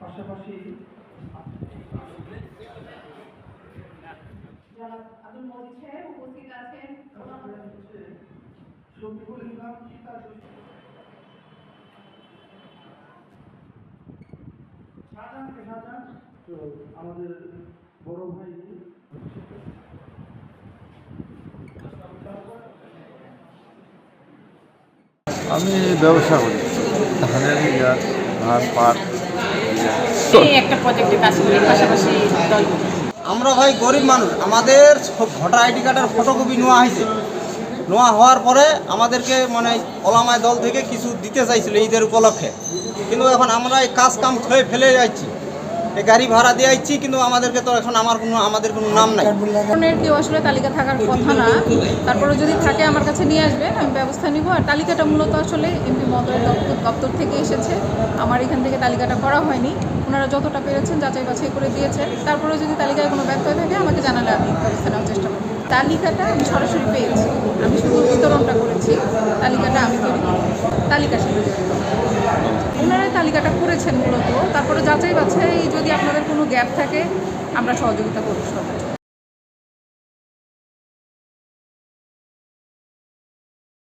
পাশাপাশি আব্দুল মজিদ সাহেব উপস্থিত আছেন। শফিকুল ইসলাম শাহজাহান তো আমাদের বড় ভাই আমি ব্যবসা করি ধানের ধান পাট একটা প্রজেক্টে কাজ করি, পাশাপাশি দল। আমরা ভাই গরিব মানুষ, আমাদের ভোটার আইডি কার্ডের ফটোকপি নেওয়া হয়েছে। নেওয়া হওয়ার পরে আমাদেরকে মানে ওলামায় দল থেকে কিছু দিতে চাইছিল ঈদের উপলক্ষে, কিন্তু এখন আমরা এই কাজ কাম থয়ে ফেলে যাচ্ছি, এই গাড়ি ভাড়া দিয়ে যাচ্ছি, কিন্তু আমাদেরকে তো এখন আমাদের কোনো নাম নাই। কেউ আসলে তালিকা থাকার কথা না, তারপরে যদি থাকে আমার কাছে নিয়ে আসবে, আমি ব্যবস্থা নিব। আর তালিকাটা মূলত আসলে এমপি মহোদয়ের দপ্তর থেকে এসেছে, আমার এখান থেকে তালিকাটা করা হয়নি। ওনারা যতটা পেরেছেন যাচাই বাছাই করে দিয়েছেন। তারপরে যদি তালিকায় কোনো ব্যত্যয় থাকে আমাকে জানালে আমি ব্যবস্থা নেওয়ার চেষ্টা করব। তালিকাটা আমি সরাসরি পেয়েছি, আমি শুধু বিতরণটা করেছি, তালিকাটা আমি তৈরি করি, তালিকা সাথে জড়িত। ওনারাই তালিকাটা করেছেন মূলত, তারপরে যাচাই বাছাই যদি আপনাদের কোনো গ্যাপ থাকে আমরা সহযোগিতা করব সর্বোচ্চ।